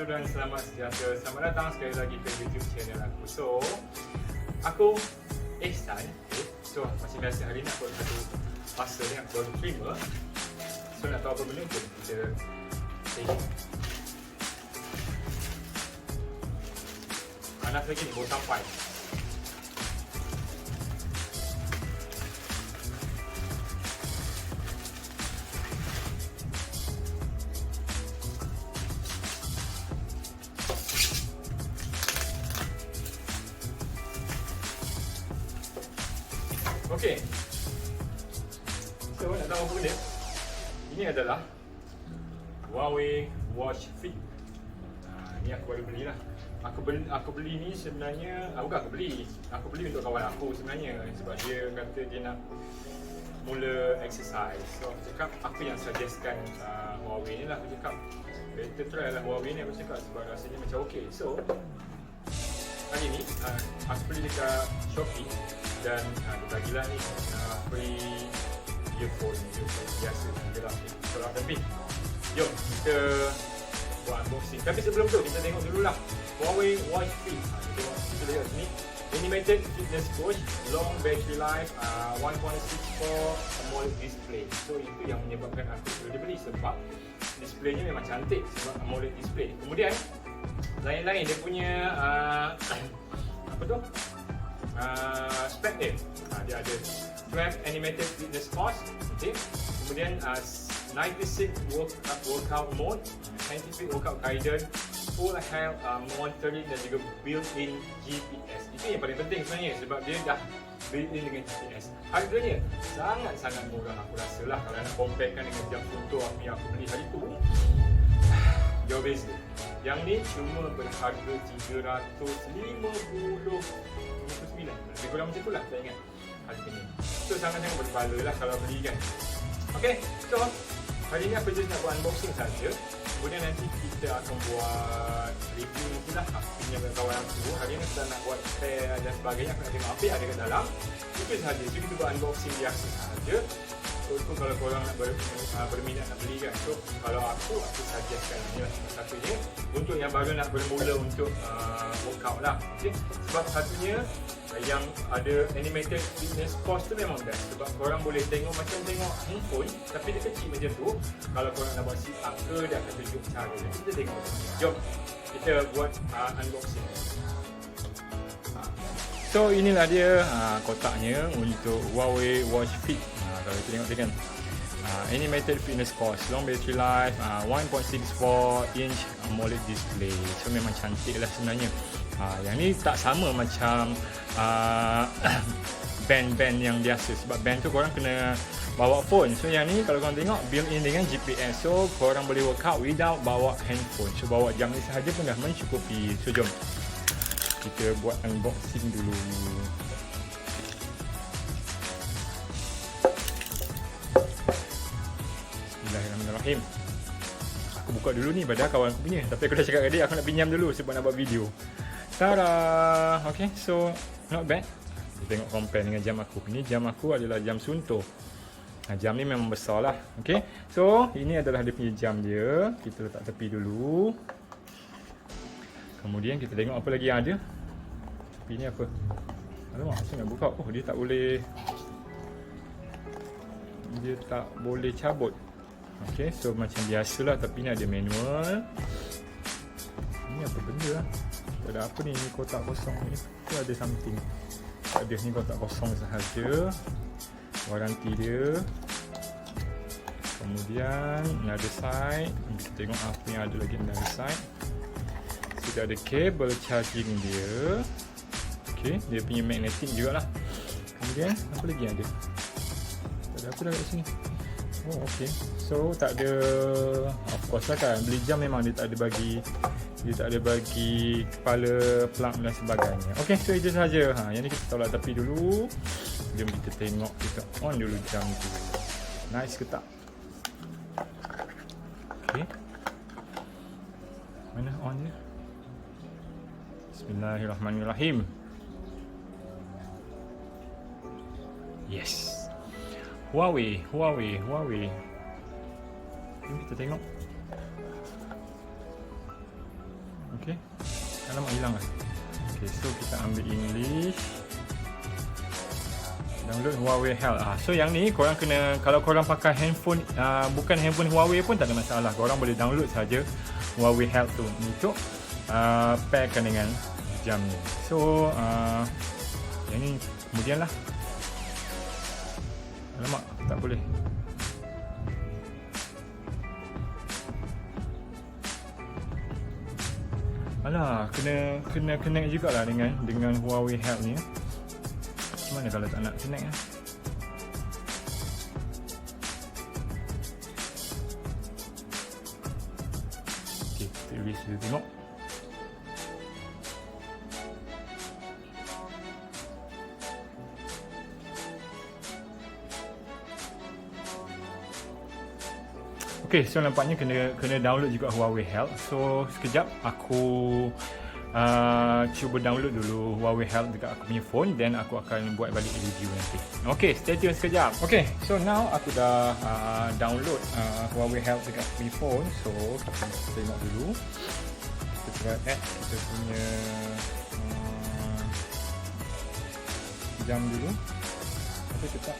dan selamat sejahtera. Selamat datang sekali lagi ke YouTube channel aku. So, aku Ihsan. So, macam biasa hari ni aku ada satu parcel ni aku baru terima. So, nak tahu apa benda tu? Kita tengok. Anak lagi ni baru sampai. Okey. So, nak tahu apa benda? Ini adalah Huawei Watch Fit. Ni aku baru belilah. Aku beli ni sebenarnya, bukan aku beli untuk kawan aku sebenarnya, sebab dia kata dia nak mula exercise. So aku cakap, aku yang suggestkan Huawei ni lah. Aku cakap better try lah Huawei ni, aku cakap, sebab rasanya macam okey. So hari ni aku beli dekat Shopee dan dia bagilah ni free earphone biasa je lah. Kalau lebih, jom kita buat unboxing. Tapi sebelum tu kita tengok dululah Huawei Watch Fit. Kita lihat sini, animated fitness watch, long battery life, 1.64 AMOLED display. So itu yang menyebabkan aku sudah beli, sebab displaynya memang cantik sebab AMOLED display. Kemudian lain-lain dia punya apa tu? Spec dia. Dia ada 12 animated fitness pose, okay. Kemudian 96 workout mode, scientific workout guidance, full health monitoring dan juga built-in GPS. Itu yang paling penting sebenarnya, sebab dia dah built-in dengan GPS. Harganya sangat-sangat murah aku rasa lah, kalau nak comparekan dengan jam foto yang aku beli hari tu, jauh beza. Yang ni cuma berharga 359, lebih kurang macam tu lah, tak ingat harganya. So sangat-sangat berbala lah kalau beli kan. Okay, so hari ni aku just nak buat unboxing saja. Kemudian nanti kita akan buat review nanti lah. Aku punya kawan aku, hari ni kita nak buat pair dan sebagainya. Aku nak tengok apa yang ada kat dalam. Itu sahaja, so kita buat unboxing biasa sahaja. So itu kalau korang nak berminat nak beli kan. So kalau aku suggestkan ni lah satunya untuk yang baru nak bermula untuk workout lah, okay? Sebab satunya yang ada animated fitness pose tu memang best, sebab korang boleh tengok macam tengok handphone tapi dia kecil macam tu. Kalau korang nak buat sit up ke, dia akan tunjuk cara dia. Kita tengok. Jom kita buat unboxing. So inilah dia kotaknya untuk Huawei Watch Fit. Kalau kita tengok kan, animated fitness pose, long battery life, 1.64 inch AMOLED display. So memang cantik lah sebenarnya. Yang ni tak sama macam band-band yang biasa, sebab band tu korang kena bawa phone. So yang ni kalau korang tengok built-in dengan GPS, so korang boleh workout without bawa handphone. So bawa jam ni sahaja pun dah mencukupi. So jom kita buat unboxing dulu. Bismillahirrahmanirrahim. Aku buka dulu ni, padahal kawan aku punya, tapi aku dah cakap kat dia aku nak pinjam dulu sebab nak buat video. Tada! Okay, so not bad. Kita tengok compare dengan jam aku. Ini jam aku adalah jam suntuk. Jam ni memang besar lah. Okay, so ini adalah dia punya jam dia. Kita letak tepi dulu. Kemudian kita tengok apa lagi yang ada. Tepi ni apa? Alamak, saya nak buka. Oh, dia tak boleh. Dia tak boleh cabut. Okay, so macam biasalah, tapi ni ada manual. Ini apa benda lah? Ada apa ni? Ni kotak kosong ni. Tu ada something. Tak ada, ni kotak kosong sahaja. Waranti dia. Kemudian another side. Kita tengok apa yang ada lagi another side. Sudah ada kabel charging dia. Okay, dia punya magnetic jugalah. Kemudian apa lagi yang ada? Tak ada apa dah kat sini. Oh, okay. So tak ada, of course lah kan, beli jam memang dia tak ada bagi kepala plug dan sebagainya. Okay, so itu sahaja. Yang ni kita tolak tepi dulu. Jom kita tengok, kita on dulu jam tu. Nice ke tak? Okay, mana on dia? Bismillahirrahmanirrahim. Yes, Huawei. Jom kita tengok. Okay. Alamak, hilang lah. Okay, so kita ambil English. Download Huawei Health. So yang ni korang kena, kalau korang pakai handphone bukan handphone Huawei pun tak ada masalah. Korang boleh download saja Huawei Health tu untuk pairkan dengan jam ni. So yang ni kemudian lah. Alamak, tak boleh. Alah, kena connect jugalah dengan Huawei Health ni. Mana kalau tak nak connect lah. Okay, kita erase dulu tengok. Okay, so nampaknya kena download juga Huawei Health. So sekejap aku cuba download dulu Huawei Health dekat aku punya phone, then aku akan buat balik review nanti. Okay, stay tune sekejap. Okay, so now aku dah download Huawei Health dekat aku punya phone. So kita tengok dulu. Kita try add kita punya jam dulu. Tapi tetap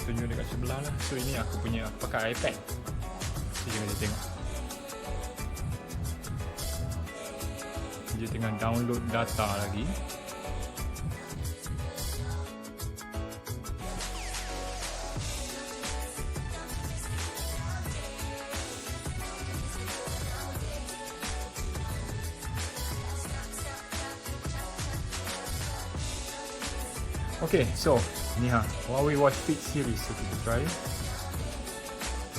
tunjuk dekat sebelah lah. So ini aku punya, aku pakai iPad. So jom kita tengok. Dia tengah download data lagi. Okay, so ni Huawei Watch Fit series. So kita try.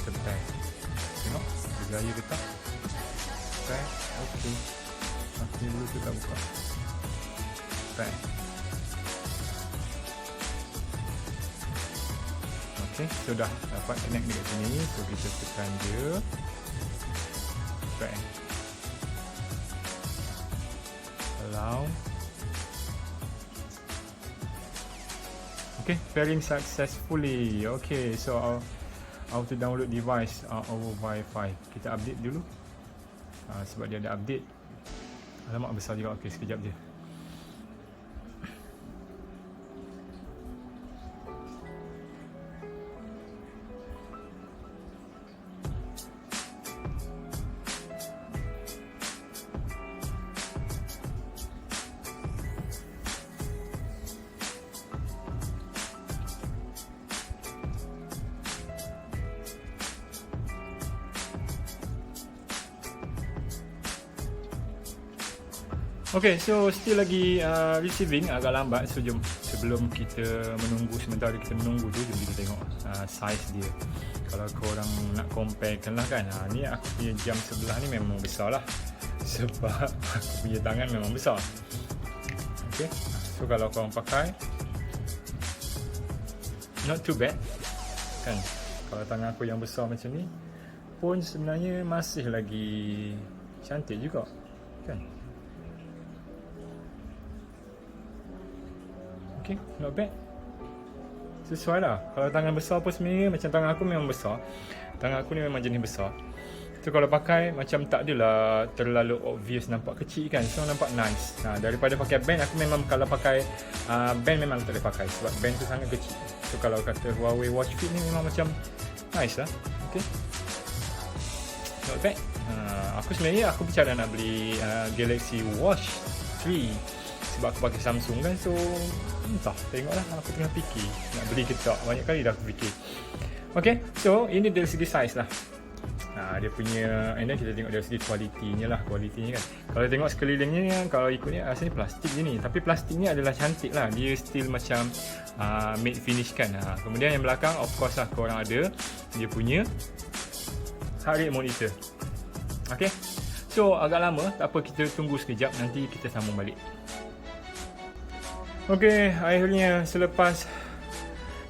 Kita pair. Tengok berjaya ke tak? Pair. Okay. Aku ni dulu kita buka. Pair. Okay, so dah dapat connect dekat sini. So kita tekan je. Pair. Allow. Okay, pairing successfully. Okay, so auto download device over Wi-Fi. Kita update dulu. Sebab dia ada update. Alamak, besar juga. Okay, sekejap je. Okay, so still lagi receiving, agak lambat. So jom, sebelum kita menunggu, sementara kita menunggu tu, jom kita tengok size dia. Kalau korang nak comparekan lah kan, ni aku punya jam sebelah ni memang besar lah. Sebab aku punya tangan memang besar. Okay, so kalau korang pakai, not too bad kan. Kalau tangan aku yang besar macam ni pun sebenarnya masih lagi cantik juga kan. Okay, not bad. Sesuai lah. Kalau tangan besar pun sebenarnya macam tangan aku memang besar. Tangan aku ni memang jenis besar. So kalau pakai macam tak adalah terlalu obvious nampak kecil kan. So nampak nice. Daripada pakai band, aku memang kalau pakai band memang tak boleh pakai. Sebab band tu sangat kecil. So kalau kata Huawei Watch Fit ni memang macam nice lah. Okay, not bad. Aku sebenarnya aku bicara nak beli Galaxy Watch 3. Sebab aku pakai Samsung kan. So entah, tengoklah, aku tengah fikir nak beli ke tak. Banyak kali dah aku fikir. Okay, so ini dari segi size lah. Dia punya, and then kita tengok dari segi kualitinya lah. Kualitinya kan, kalau tengok sekelilingnya, kalau ikutnya rasanya plastik je ni. Tapi plastiknya adalah cantik lah. Dia still macam matte finish kan. Kemudian yang belakang, of course lah, korang ada dia punya heart rate monitor. Okay, so agak lama, tak apa, kita tunggu sekejap. Nanti kita sambung balik. Okay, akhirnya selepas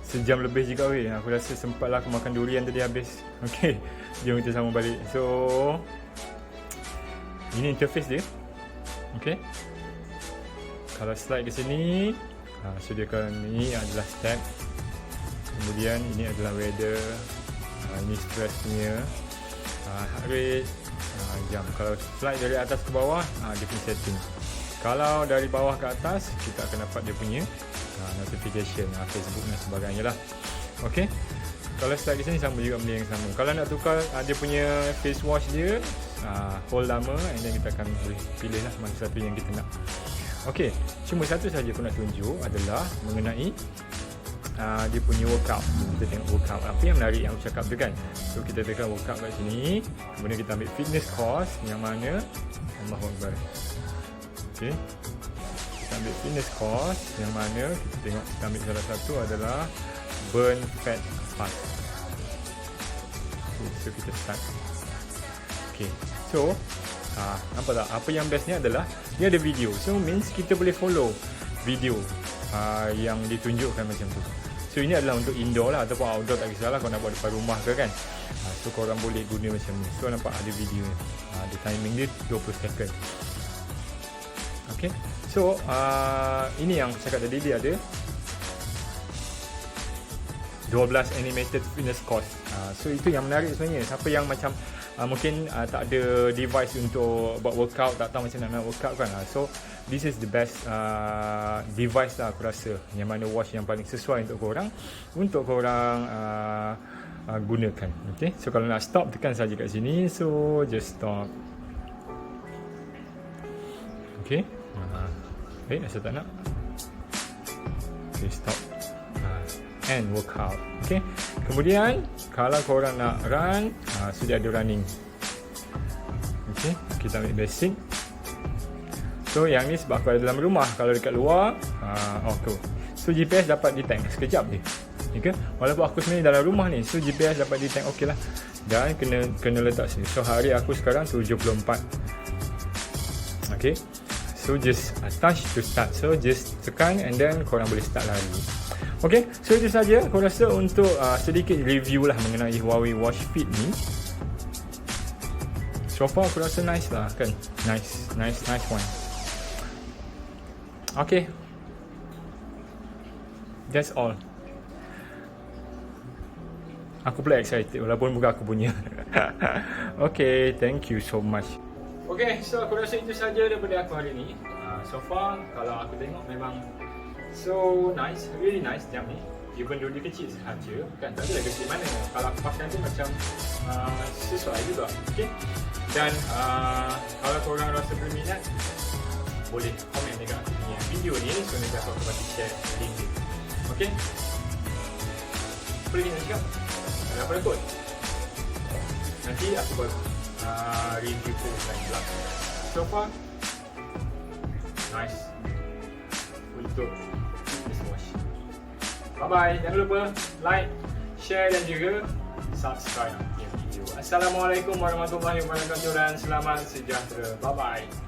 sejam lebih juga weh. Aku rasa sempatlah aku makan durian tadi habis. Okay, jom kita sambung balik. So ini interface dia. Okay, kalau slide ke sini, Ini adalah step. Kemudian ini adalah weather. Ini stress punya, heart rate, jam. Kalau slide dari atas ke bawah, dia punya setting. Kalau dari bawah ke atas, kita akan dapat dia punya notification, Facebook dan sebagainya lah. Okey. Kalau slide di sini sama juga benda yang sama. Kalau nak tukar dia punya face wash dia, hold lama, and then kita akan boleh pilih lah mana satu yang kita nak. Okey, cuma satu saja aku nak tunjuk adalah mengenai dia punya workout. Kita tengok workout. Apa yang menarik yang aku cakap tu kan. So kita tekan workout kat sini. Kemudian kita ambil fitness course yang mana Allahu Akbar. Okey. Kita ambil fitness course yang mana kita tengok, kita ambil salah satu adalah burn fat fast. Okay, so kita start. Okay, so nampak tak? Apa yang bestnya adalah dia ada video. So means kita boleh follow video yang ditunjukkan macam tu. So ini adalah untuk indoor lah ataupun outdoor, tak kisahlah kau nak buat depan rumah ke kan. So korang boleh guna macam ni. So nampak ada video ni. Ada timing dia 20 second. Okay. So ini yang cakap tadi, dia ada 12 animated fitness course. So itu yang menarik sebenarnya. Siapa yang macam mungkin tak ada device untuk buat workout, tak tahu macam nak workout kan. So this is the best device lah aku rasa, yang mana watch yang paling sesuai untuk korang gunakan. Okay. So kalau nak stop, tekan saja kat sini. So just stop. Okay. Asal tak nak. Okay, stop. And workout. Okay. Kemudian kalau korang nak run, so dia ada running. Okay. Kita ambil basic. So yang ni sebab aku ada dalam rumah. Kalau dekat luar, okay. So GPS dapat detect sekejap je. Okay. Walaupun aku sebenarnya dalam rumah ni, so GPS dapat detect okey lah. Dan kena letak sini. So hari aku sekarang 74. Okay. So just touch to start. So just tekan and then korang boleh start lari. Okay, so itu saja aku rasa untuk sedikit review lah mengenai Huawei Watch Fit ni. So far aku rasa nice lah kan. Nice one. Okay, that's all. Aku pula excited walaupun bukan aku punya. Okay, thank you so much. Okay, so aku rasa itu saja daripada aku hari ni. So far kalau aku tengok memang so nice, really nice jam ni. Even though dia kecil sahaja, kan tak adalah kecil mana. Kalau aku pakai tu macam sesuai juga. Okay. Dan kalau korang rasa berminat, boleh komen dekat aku punya video ni. So nanti aku akan share link dia. Okay. Apa lagi nak cakap? Ada apa kot? Nanti aku buat review tu lagi lah. So far nice untuk fitness watch. Bye bye. Jangan lupa like, share dan juga subscribe video. Assalamualaikum warahmatullahi wabarakatuh dan selamat sejahtera. Bye bye.